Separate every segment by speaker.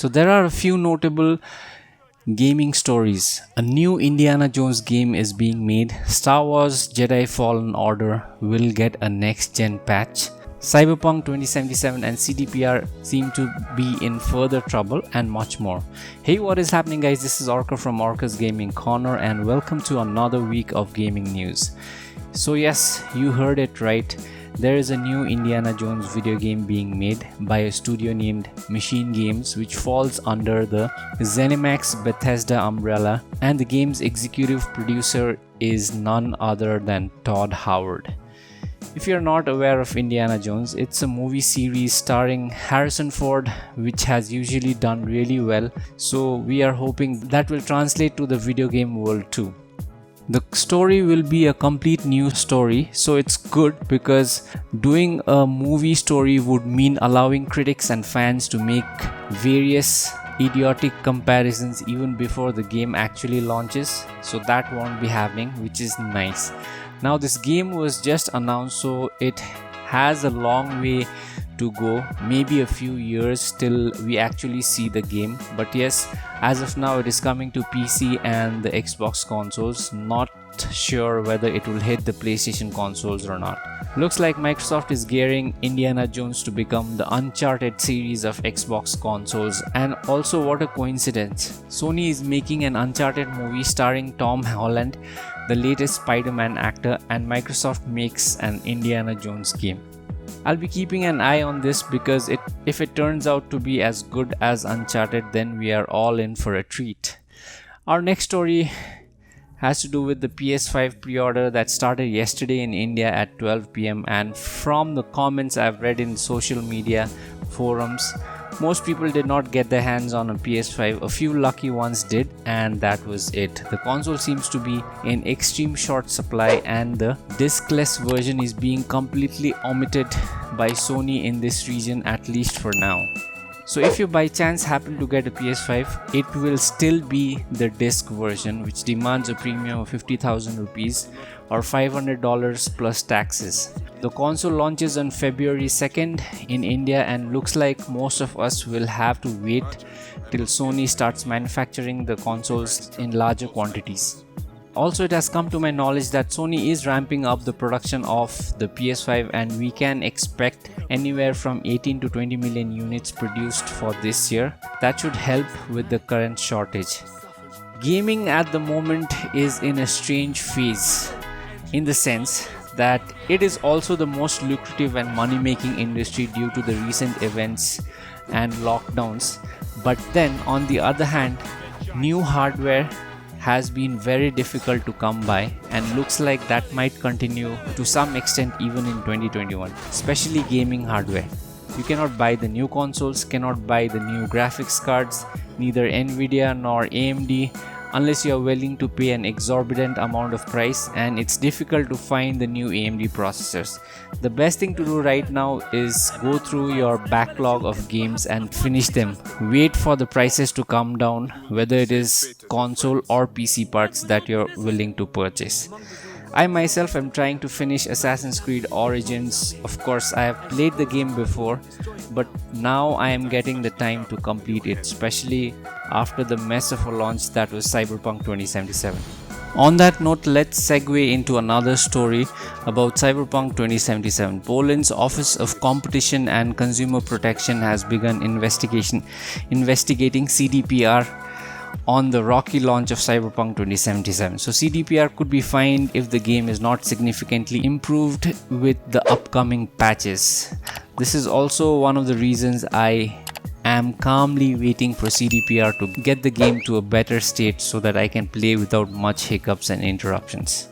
Speaker 1: So there are a few notable gaming stories. A new Indiana Jones game is being made. Star Wars Jedi Fallen Order will get a next gen patch. Cyberpunk 2077 and CDPR seem to be in further trouble, and much more. Hey, what is happening, guys? This is Orca from Orca's Gaming Corner, and welcome to another week of gaming news. So yes, you heard it right. There is a new Indiana Jones video game being made by a studio named Machine Games, which falls under the ZeniMax Bethesda umbrella, and the game's executive producer is none other than Todd Howard. If you're not aware of Indiana Jones, it's a movie series starring Harrison Ford, which has usually done really well, so we are hoping that will translate to the video game world too. The story will be a complete new story, so it's good because doing a movie story would mean allowing critics and fans to make various idiotic comparisons even before the game actually launches, so that won't be happening, which is nice. Now this game was just announced, so it has a long way to go, maybe a few years till we actually see the game, but yes, as of now it is coming to PC and the Xbox consoles. Not sure whether it will hit the PlayStation consoles or not. Looks like Microsoft is gearing Indiana Jones to become the Uncharted series of Xbox consoles, and also what a coincidence, Sony is making an Uncharted movie starring Tom Holland, the latest Spider-Man actor, and Microsoft makes an Indiana Jones game. I'll be keeping an eye on this because if it turns out to be as good as Uncharted, then we are all in for a treat. Our next story has to do with the PS5 pre-order that started yesterday in India at 12 p.m. and from the comments I've read in social media forums, most people did not get their hands on a PS5. A few lucky ones did, and that was it. The console seems to be in extreme short supply, and the discless version is being completely omitted by Sony in this region, at least for now. So if you by chance happen to get a PS5, it will still be the disc version, which demands a premium of 50,000 rupees or $500 plus taxes. The console launches on February 2nd in India, and looks like most of us will have to wait till Sony starts manufacturing the consoles in larger quantities. Also, it has come to my knowledge that Sony is ramping up the production of the PS5, and we can expect anywhere from 18 to 20 million units produced for this year. That should help with the current shortage. Gaming at the moment is in a strange phase, in the sense that it is also the most lucrative and money-making industry due to the recent events and lockdowns. But then on the other hand, new hardware has been very difficult to come by, and looks like that might continue to some extent even in 2021, especially gaming hardware. You cannot buy the new consoles, cannot buy the new graphics cards, neither Nvidia nor AMD, unless you are willing to pay an exorbitant amount of price, and it's difficult to find the new AMD processors. The best thing to do right now is go through your backlog of games and finish them. Wait for the prices to come down, whether it is console or PC parts that you're willing to purchase. I myself am trying to finish Assassin's Creed Origins. Of course, I have played the game before, but now I am getting the time to complete it, especially after the mess of a launch that was Cyberpunk 2077. On that note, let's segue into another story about Cyberpunk 2077. Poland's Office of Competition and Consumer Protection has begun investigating CDPR on the rocky launch of Cyberpunk 2077. So CDPR could be fined if the game is not significantly improved with the upcoming patches. This is also one of the reasons I am calmly waiting for CDPR to get the game to a better state so that I can play without much hiccups and interruptions.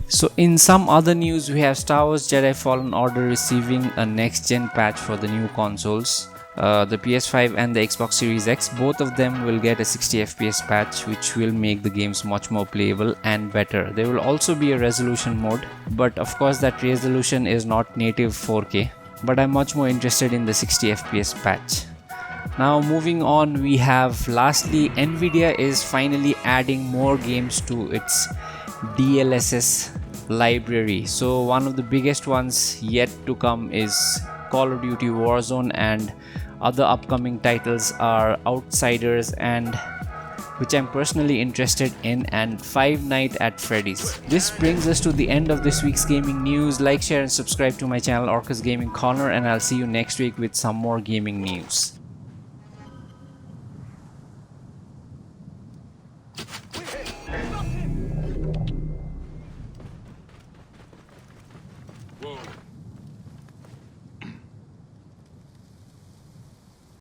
Speaker 1: So in some other news, we have Star Wars Jedi Fallen Order receiving a next gen patch for the new consoles. The PS5 and the Xbox Series X, both of them will get a 60 FPS patch, which will make the games much more playable and better. There will also be a resolution mode, but of course that resolution is not native 4K, but I'm much more interested in the 60 FPS patch. Now moving on, we have lastly, Nvidia is finally adding more games to its DLSS library. So one of the biggest ones yet to come is Call of Duty Warzone and Other upcoming titles are Outsiders, and which I'm personally interested in, and Five Nights at Freddy's. This brings us to the end of this week's gaming news. Like, share and subscribe to my channel Orcus Gaming Corner, and I'll see you next week with some more gaming news.